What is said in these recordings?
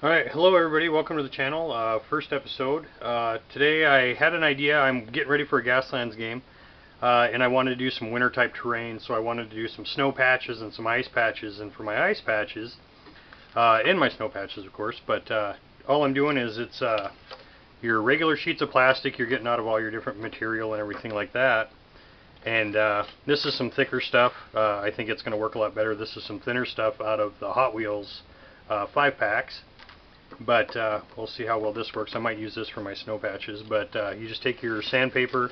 Alright, hello everybody, welcome to the channel. First episode. Today I had an idea. I'm getting ready for a Gaslands game, and I wanted to do some winter type terrain, so I wanted to do some snow patches and some ice patches. And for my ice patches, and my snow patches of course, but all I'm doing is it's your regular sheets of plastic you're getting out of all your different material and everything like that. And this is some thicker stuff. I think it's going to work a lot better. This is some thinner stuff out of the Hot Wheels 5-packs. But we'll see how well this works. I might use this for my snow patches. But you just take your sandpaper.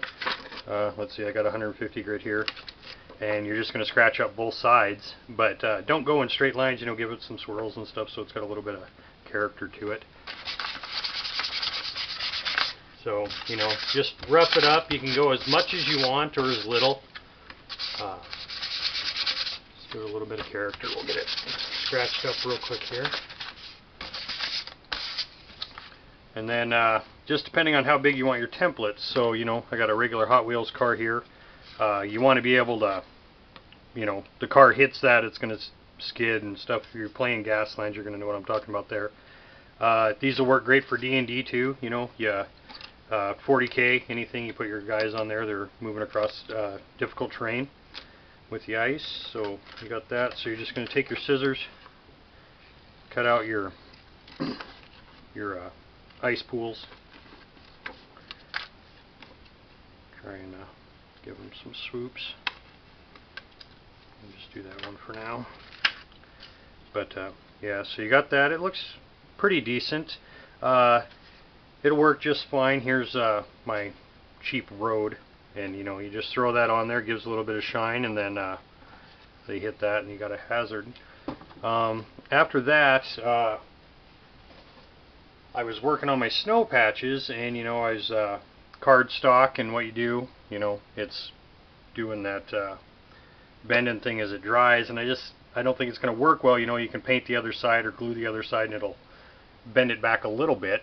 Let's see, I got 150 grit here. And you're just going to scratch up both sides. But don't go in straight lines, you know, give it some swirls and stuff so it's got a little bit of character to it. So, you know, just rough it up. You can go as much as you want or as little. Let's give it a little bit of character. We'll get it scratched up real quick here. And then just depending on how big you want your templates, so you know, I got a regular Hot Wheels car here. You want to be able to, you know, the car hits that, it's going to skid and stuff. If you're playing Gaslands, you're going to know what I'm talking about there. These will work great for D&D too. You know, 40K, anything you put your guys on there, they're moving across difficult terrain with the ice. So you got that. So you're just going to take your scissors, cut out your ice pools. Try and give them some swoops. I'll just do that one for now. But yeah, so you got that. It looks pretty decent. It'll work just fine. Here's my cheap road, and you know, you just throw that on there, gives a little bit of shine, and then they hit that, and you got a hazard. After that, I was working on my snow patches, and you know, I was cardstock, and what you do, you know, it's doing that bending thing as it dries, and I don't think it's going to work well. You know, you can paint the other side or glue the other side, and it'll bend it back a little bit,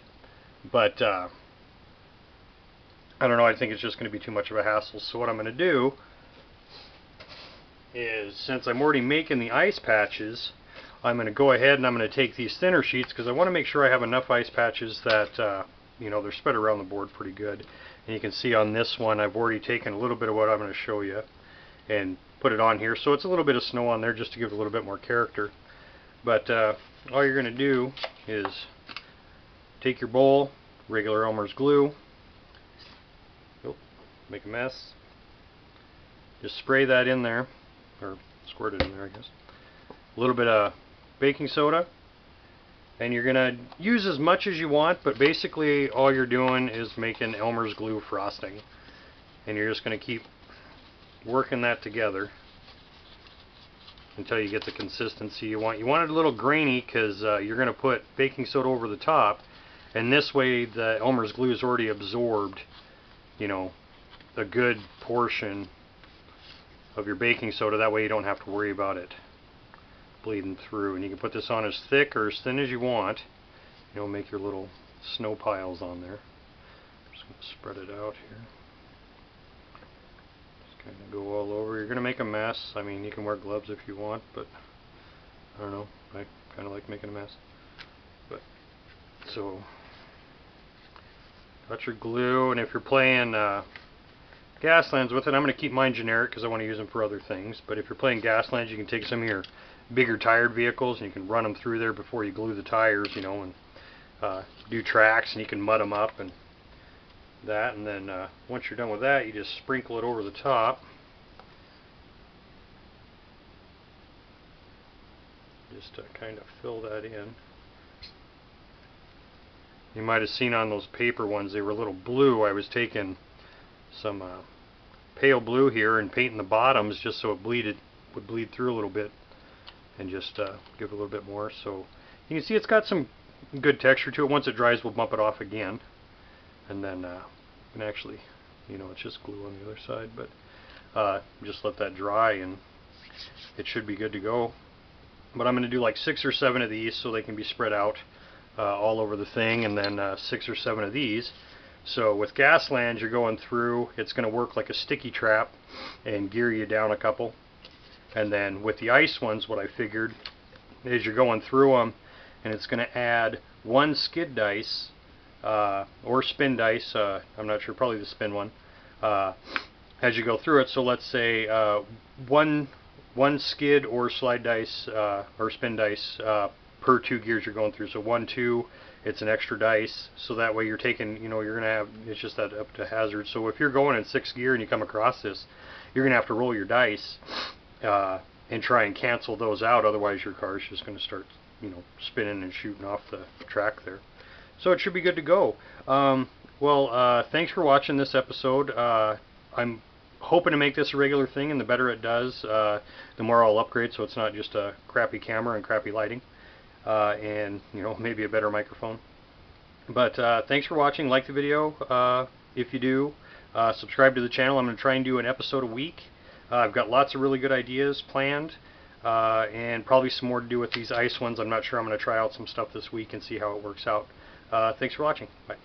but I don't know. I think it's just going to be too much of a hassle. So what I'm going to do is, since I'm already making the ice patches, I'm going to go ahead and I'm going to take these thinner sheets because I want to make sure I have enough ice patches that you know, they're spread around the board pretty good. And you can see on this one I've already taken a little bit of what I'm going to show you and put it on here. So it's a little bit of snow on there just to give it a little bit more character. But all you're going to do is take your bowl, regular Elmer's glue, make a mess, just spray that in there, or squirt it in there I guess. A little bit of baking soda, and you're gonna use as much as you want, but basically all you're doing is making Elmer's glue frosting, and you're just gonna keep working that together until you get the consistency you want. You want it a little grainy because you're gonna put baking soda over the top, and this way the Elmer's glue is already absorbed, you know, a good portion of your baking soda. That way you don't have to worry about it bleeding through. And you can put this on as thick or as thin as you want. You know, make your little snow piles on there. Just going to spread it out here. Just kind of go all over. You're going to make a mess. I mean, you can wear gloves if you want, but I don't know. I kind of like making a mess. But so, got your glue, and if you're playing Gaslands with it, I'm going to keep mine generic because I want to use them for other things. But if you're playing Gaslands, you can take some of your bigger tired vehicles and you can run them through there before you glue the tires, you know, and do tracks, and you can mud them up and that. And then once you're done with that, you just sprinkle it over the top. Just to kind of fill that in. You might have seen on those paper ones, they were a little blue. I was taking some pale blue here and painting the bottoms just so it would bleed through a little bit, and just give it a little bit more. So you can see it's got some good texture to it. Once it dries, we'll bump it off again, and then and actually, you know, it's just glue on the other side, but just let that dry and it should be good to go. But I'm going to do like 6 or 7 of these so they can be spread out all over the thing, and then 6 or 7 of these. So with Gaslands, you're going through, it's going to work like a sticky trap and gear you down a couple. And then with the ice ones, what I figured is you're going through them and it's going to add 1 skid dice or spin dice. I'm not sure, probably the spin one, as you go through it. So let's say one skid or slide dice or spin dice per 2 gears you're going through. So 1, 2, it's an extra dice. So that way you're taking, you're gonna have, it's just that up to hazard. So if you're going in 6th gear and you come across this, you're gonna have to roll your dice and try and cancel those out. Otherwise your car is just gonna start, spinning and shooting off the track there. So it should be good to go. Thanks for watching this episode. I'm hoping to make this a regular thing, and the better it does, the more I'll upgrade, so it's not just a crappy camera and crappy lighting, and maybe a better microphone. But thanks for watching. Like the video if you do. Subscribe to the channel. I'm going to try and do an episode a week. I've got lots of really good ideas planned, and probably some more to do with these ice ones. I'm not sure. I'm going to try out some stuff this week and see how it works out. Thanks for watching. Bye.